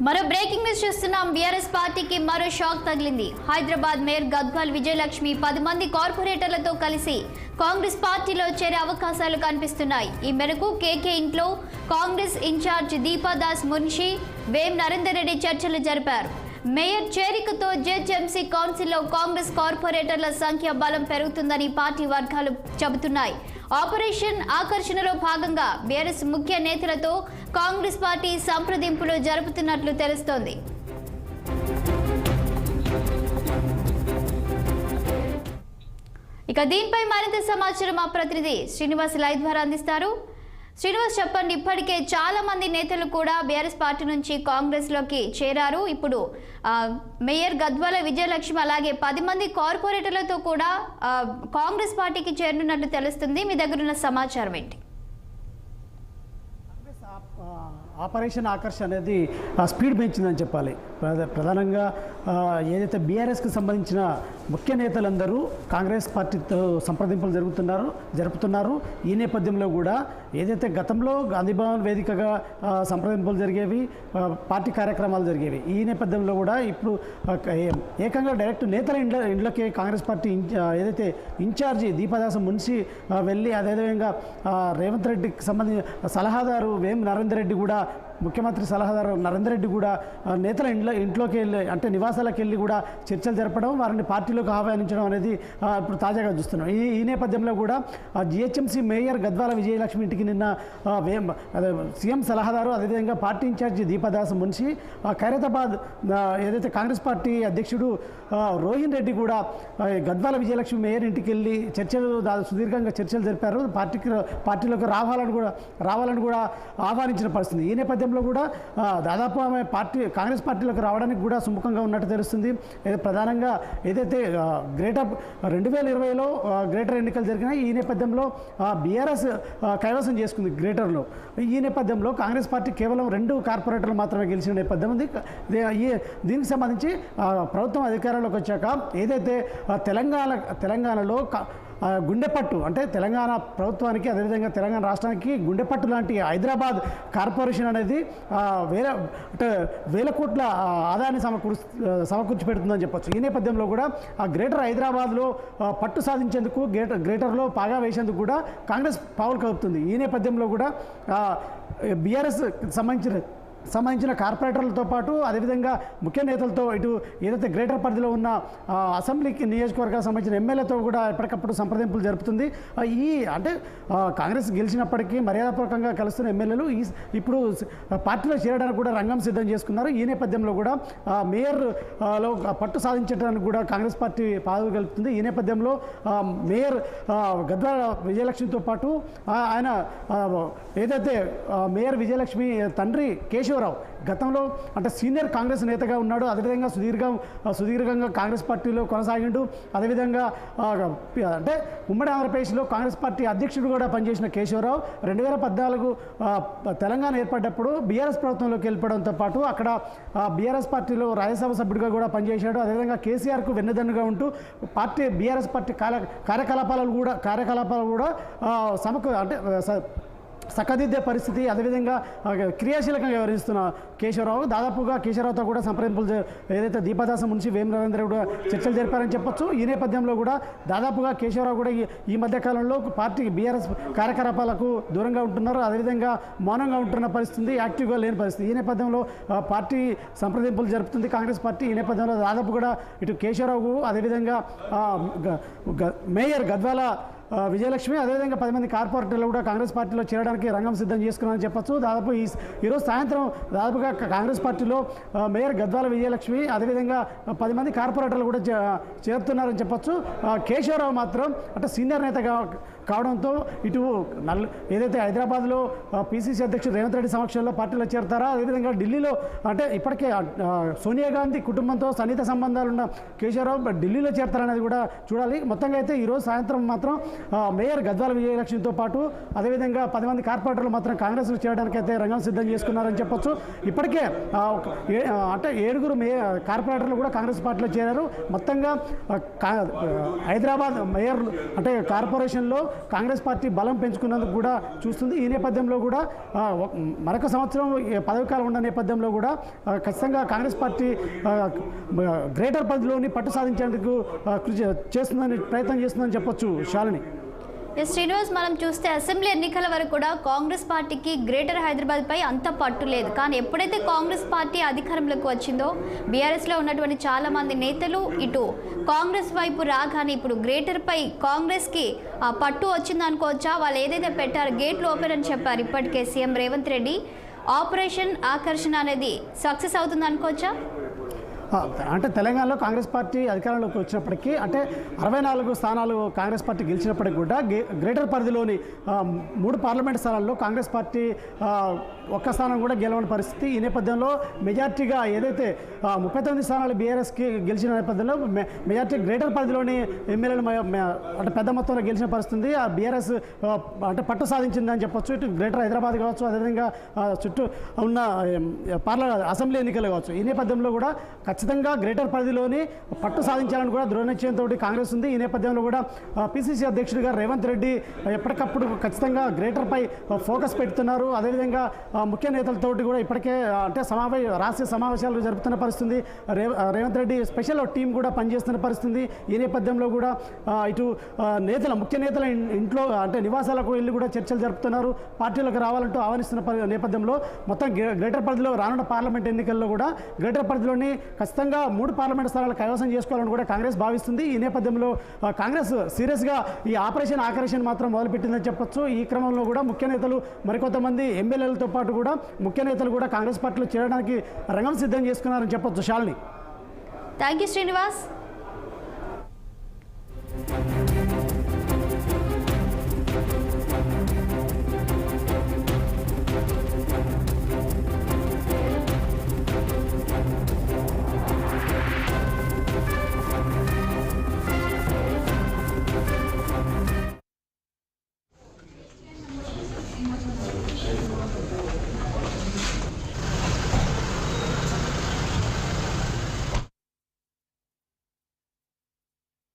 మరో breaking news చూస్తున్నాం. BRS పార్టీకి మరో షాక్ తగిలింది. హైదరాబాద్ మేయర్ గద్వాల్ విజయలక్ష్మి 10 మంది కార్పొరేటర్లతో కలిసి కాంగ్రెస్ పార్టీలో చేరే అవకాశాలు కనిపిస్తున్నాయి. ఈ మేరకు కేకే ఇంట్లో కాంగ్రెస్ ఇన్ఛార్జ్ దీపాదాస్ మున్షి, వేం నరేందర్ రెడ్డి చర్చలు జరిపారు. మేయర్ చేరికతో జెహెచ్ఎంసీ కౌన్సిల్లో కాంగ్రెస్ కార్పొరేటర్ల సంఖ్య బలం పెరుగుతుందని పార్టీ వర్గాలు చెబుతున్నాయి. ఆపరేషన్ ఆకర్షణలో భాగంగా బీఆర్ఎస్ ముఖ్య నేతలతో కాంగ్రెస్ పార్టీ సంప్రదింపులు జరుపుతున్నట్లు తెలుస్తోంది. ఇక దీనిపై మరింత సమాచారం మా ప్రతినిధి శ్రీనివాస్ లైవ్ ద్వారా అందిస్తారు. శ్రీనివాస్, చెప్పండి. ఇప్పటికే చాలా మంది నేతలు కూడా బీఆర్ఎస్ పార్టీ నుంచి కాంగ్రెస్ లోకి చేరారు. ఇప్పుడు మేయర్ గద్వాల విజయలక్ష్మి అలాగే 10 మంది కార్పొరేటర్లతో కూడా కాంగ్రెస్ పార్టీకి చేరనున్నట్లు తెలుస్తుంది. మీ దగ్గర ఉన్న సమాచారం ఏంటి? ఆపరేషన్ ఆకర్ష్ అనేది స్పీడ్ పెంచిందని చెప్పాలి. ప్రధానంగా ఏదైతే బీఆర్ఎస్కి సంబంధించిన ముఖ్య నేతలందరూ కాంగ్రెస్ పార్టీతో సంప్రదింపులు జరుపుతున్నారు. ఈ నేపథ్యంలో కూడా ఏదైతే గతంలో గాంధీభవన్ వేదికగా సంప్రదింపులు జరిగేవి, పార్టీ కార్యక్రమాలు జరిగేవి, ఈ నేపథ్యంలో కూడా ఇప్పుడు ఏకంగా డైరెక్ట్ నేతల ఇండ్లకే కాంగ్రెస్ పార్టీ ఏదైతే ఇన్ఛార్జి దీపాదాస్ మున్షి వెళ్ళి, అదేవిధంగా రేవంత్ రెడ్డికి సంబంధించిన సలహాదారు వేం నరేందర్ రెడ్డి కూడా, ముఖ్యమంత్రి సలహాదారు నరేందర్ రెడ్డి కూడా నేతల ఇంట్లోకి వెళ్ళి, అంటే నివాసాలకు వెళ్ళి కూడా చర్చలు జరపడం, వారిని పార్టీలోకి ఆహ్వానించడం అనేది ఇప్పుడు తాజాగా చూస్తున్నాం. ఈ నేపథ్యంలో కూడా జిహెచ్ఎంసీ మేయర్ గద్వాల విజయలక్ష్మి ఇంటికి నిన్న సీఎం సలహాదారు, అదేవిధంగా పార్టీ ఇన్ఛార్జి దీపాదాస్ మున్షి, ఖైరతాబాద్ ఏదైతే కాంగ్రెస్ పార్టీ అధ్యక్షుడు రోహిన్ రెడ్డి కూడా గద్వాల విజయలక్ష్మి మేయర్ ఇంటికి వెళ్ళి సుదీర్ఘంగా చర్చలు జరిపారు. పార్టీలోకి రావాలని కూడా ఆహ్వానించిన పరిస్థితి. ఈ నేపథ్యంలో కూడా దాదాపు ఆమె కాంగ్రెస్ పార్టీలోకి రావడానికి కూడా సుముఖంగా ఉన్నట్టు తెలుస్తుంది. ప్రధానంగా ఏదైతే 2020లో గ్రేటర్ ఎన్నికలు జరిగినాయి, ఈ నేపథ్యంలో బీఆర్ఎస్ కైవసం చేసుకుంది గ్రేటర్లో. ఈ నేపథ్యంలో కాంగ్రెస్ పార్టీ కేవలం 2 కార్పొరేటర్లు మాత్రమే గెలిచిన నేపథ్యం ఉంది. దీనికి సంబంధించి ప్రభుత్వం అధికారంలోకి వచ్చాక ఏదైతే తెలంగాణలో గుండెపట్టు, అంటే తెలంగాణ ప్రభుత్వానికి, అదేవిధంగా తెలంగాణ రాష్ట్రానికి గుండెపట్టు లాంటి హైదరాబాద్ కార్పొరేషన్ అనేది వేల కోట్ల ఆదాయాన్ని సమకూర్చి పెడుతుందని చెప్పొచ్చు. ఈ నేపథ్యంలో కూడా ఆ గ్రేటర్ హైదరాబాద్లో పట్టు సాధించేందుకు, గ్రేటర్లో పాగా వేసేందుకు కూడా కాంగ్రెస్ పావులు కలుపుతుంది. ఈ నేపథ్యంలో కూడా బీఆర్ఎస్ సంబంధించిన కార్పొరేటర్లతో పాటు, అదేవిధంగా ముఖ్య నేతలతో, ఇటు ఏదైతే గ్రేటర్ పరిధిలో ఉన్న అసెంబ్లీకి నియోజకవర్గాలకు సంబంధించిన ఎమ్మెల్యేతో కూడా ఎప్పటికప్పుడు సంప్రదింపులు జరుపుతుంది. అంటే కాంగ్రెస్ గెలిచినప్పటికీ మర్యాదపూర్వకంగా కలుస్తున్న ఎమ్మెల్యేలు ఇప్పుడు పార్టీలో చేరడానికి కూడా రంగం సిద్ధం చేసుకున్నారు. ఈ నేపథ్యంలో కూడా మేయర్లో పట్టు సాధించడానికి కూడా కాంగ్రెస్ పార్టీ పాదులు కలుపుతుంది. ఈ నేపథ్యంలో మేయర్ గద్వాల విజయలక్ష్మితో పాటు ఆయన ఏదైతే మేయర్ విజయలక్ష్మి తండ్రి కేశవరావు గతంలో అంటే సీనియర్ కాంగ్రెస్ నేతగా ఉన్నాడు. అదేవిధంగా సుదీర్ఘంగా కాంగ్రెస్ పార్టీలో కొనసాగిండు. అదేవిధంగా అంటే ఉమ్మడి ఆంధ్రప్రదేశ్లో కాంగ్రెస్ పార్టీ అధ్యక్షుడు కూడా పనిచేసిన కేశవరావు 2014 తెలంగాణ ఏర్పడ్డప్పుడు బీఆర్ఎస్ ప్రభుత్వంలోకి వెళ్ళిపోవడంతో పాటు అక్కడ బీఆర్ఎస్ పార్టీలో రాజ్యసభ సభ్యుడిగా కూడా పనిచేశాడు. అదేవిధంగా కేసీఆర్కు వెన్నుదన్నుగా ఉంటూ బీఆర్ఎస్ పార్టీ కార్యకలాపాలు కూడా అంటే సక్కదిద్దే పరిస్థితి, అదేవిధంగా క్రియాశీలకంగా వ్యవహరిస్తున్న కేశవరావుతో కూడా సంప్రదింపులు ఏదైతే దీపాదాస మున్షి వేం నరేందర్ రెడ్డి చర్చలు జరిపారని చెప్పొచ్చు. ఈ నేపథ్యంలో కూడా దాదాపుగా కేశవరావు కూడా ఈ మధ్యకాలంలో పార్టీ బీఆర్ఎస్ కార్యకలాపాలకు దూరంగా ఉంటున్నారు. అదేవిధంగా మౌనంగా ఉంటున్న పరిస్థితి, యాక్టివ్గా లేని పరిస్థితి. ఈ నేపథ్యంలో పార్టీ సంప్రదింపులు జరుపుతుంది కాంగ్రెస్ పార్టీ. ఈ నేపథ్యంలో దాదాపు కూడా ఇటు కేశవరావు, అదేవిధంగా మేయర్ గద్వాల విజయలక్ష్మి, అదేవిధంగా 10 మంది కార్పొరేటర్లు కూడా కాంగ్రెస్ పార్టీలో చేరడానికి రంగం సిద్ధం చేసుకున్నారని చెప్పొచ్చు. దాదాపు ఈరోజు సాయంత్రం దాదాపుగా కాంగ్రెస్ పార్టీలో మేయర్ గద్వాల విజయలక్ష్మి, అదేవిధంగా 10 మంది కార్పొరేటర్లు కూడా చేరుతున్నారని చెప్పొచ్చు. కేశవరావు మాత్రం అంటే సీనియర్ నేతగా కావడంతో ఇటు ఏదైతే హైదరాబాద్లో పీసీసీ అధ్యక్షుడు రేవంత్ రెడ్డి సమక్షంలో పార్టీలో చేరతారా, అదేవిధంగా ఢిల్లీలో అంటే ఇప్పటికే సోనియా గాంధీ కుటుంబంతో సన్నిహిత సంబంధాలున్న కేశవరావు ఢిల్లీలో చేరతారనేది కూడా చూడాలి. మొత్తంగా అయితే ఈరోజు సాయంత్రం మాత్రం మేయర్ గద్వాల విజయలక్ష్మితో పాటు అదేవిధంగా 10 మంది కార్పొరేటర్లు మాత్రం కాంగ్రెస్లో చేరడానికి అయితే రంగం సిద్ధం చేసుకున్నారని చెప్పొచ్చు. ఇప్పటికే అంటే 7 కార్పొరేటర్లు కూడా కాంగ్రెస్ పార్టీలో చేరారు. మొత్తంగా హైదరాబాద్ మేయర్ అంటే కార్పొరేషన్లో కాంగ్రెస్ పార్టీ బలం పెంచుకున్నందుకు కూడా చూస్తుంది. ఈ నేపథ్యంలో కూడా మరొక సంవత్సరం పదవి కాలం ఉన్న నేపథ్యంలో కూడా ఖచ్చితంగా కాంగ్రెస్ పార్టీ గ్రేటర్ పరిధిలోని పట్టు సాధించేందుకు కృషి చేస్తుందని ప్రయత్నం చేస్తుందని చెప్పొచ్చు శాలిని. శ్రీనివాస్, మనం చూస్తే అసెంబ్లీ ఎన్నికల వరకు కూడా కాంగ్రెస్ పార్టీకి గ్రేటర్ హైదరాబాద్పై అంత పట్టు లేదు. కానీ ఎప్పుడైతే కాంగ్రెస్ పార్టీ అధికారంలోకి వచ్చిందో బీఆర్ఎస్లో ఉన్నటువంటి చాలామంది నేతలు ఇటు కాంగ్రెస్ వైపు రాగానే ఇప్పుడు గ్రేటర్పై కాంగ్రెస్కి పట్టు వచ్చిందనుకోవచ్చా? వాళ్ళు ఏదైతే పెట్టారో గేట్లు ఓపెన్ అని చెప్పారు ఇప్పటికే సీఎం రేవంత్ రెడ్డి, ఆపరేషన్ ఆకర్షణ అనేది సక్సెస్ అవుతుంది అనుకోవచ్చా? అంటే తెలంగాణలో కాంగ్రెస్ పార్టీ అధికారంలోకి వచ్చినప్పటికీ అంటే 64 స్థానాలు కాంగ్రెస్ పార్టీ గెలిచినప్పటికీ కూడా గ్రేటర్ పరిధిలోని 3 పార్లమెంట్ స్థానాల్లో కాంగ్రెస్ పార్టీ ఒక్క స్థానం కూడా గెలవని పరిస్థితి. ఈ నేపథ్యంలో మెజార్టీగా ఏదైతే 39 స్థానాలు బీఆర్ఎస్కి గెలిచిన నేపథ్యంలో మెజార్టీ గ్రేటర్ పరిధిలోని ఎమ్మెల్యేలు అంటే పెద్ద మొత్తంలో గెలిచిన పరిస్థితి. ఆ బీఆర్ఎస్ అంటే పట్టు సాధించిందని చెప్పొచ్చు. ఇటు గ్రేటర్ హైదరాబాద్ కావచ్చు, అదేవిధంగా చుట్టూ ఉన్న అసెంబ్లీ ఎన్నికలు కావచ్చు. ఈ నేపథ్యంలో కూడా ఖచ్చితంగా గ్రేటర్ పరిధిలోని పట్టు సాధించాలని కూడా దృఢ నిశ్చయంతో కాంగ్రెస్ ఉంది. ఈ నేపథ్యంలో కూడా పిసిసి అధ్యక్షుడిగా రేవంత్ రెడ్డి ఎప్పటికప్పుడు ఖచ్చితంగా గ్రేటర్పై ఫోకస్ పెడుతున్నారు. అదేవిధంగా ముఖ్య నేతలతోటి కూడా ఇప్పటికే అంటే రాష్ట్రీయ సమావేశాలు జరుపుతున్న పరిస్థితి. రేవంత్ రెడ్డి స్పెషల్ టీం కూడా పనిచేస్తున్న పరిస్థితి. ఈ నేపథ్యంలో కూడా ఇటు ముఖ్య నేతల ఇంట్లో అంటే నివాసాలకు వెళ్ళి కూడా చర్చలు జరుపుతున్నారు. పార్టీలకు రావాలంటూ ఆహ్వానిస్తున్న నేపథ్యంలో మొత్తం గ్రేటర్ పరిధిలో రానున్న పార్లమెంట్ ఎన్నికల్లో కూడా గ్రేటర్ పరిధిలోని ఖచ్చితంగా 3 పార్లమెంట్ స్థానాలు కైవసం చేసుకోవాలని కూడా కాంగ్రెస్ భావిస్తుంది. ఈ నేపథ్యంలో కాంగ్రెస్ సీరియస్గా ఈ ఆపరేషన్ ఆకర్షణ మాత్రం మొదలుపెట్టిందని చెప్పొచ్చు. ఈ క్రమంలో కూడా ముఖ్య నేతలు మరికొంతమంది ఎమ్మెల్యేలతో పాటు కూడా ముఖ్య నేతలు కూడా కాంగ్రెస్ పార్టీలో చేరడానికి రంగం సిద్ధం చేసుకున్నారని చెప్పొచ్చు. శాలిని. Thank you Srinivas.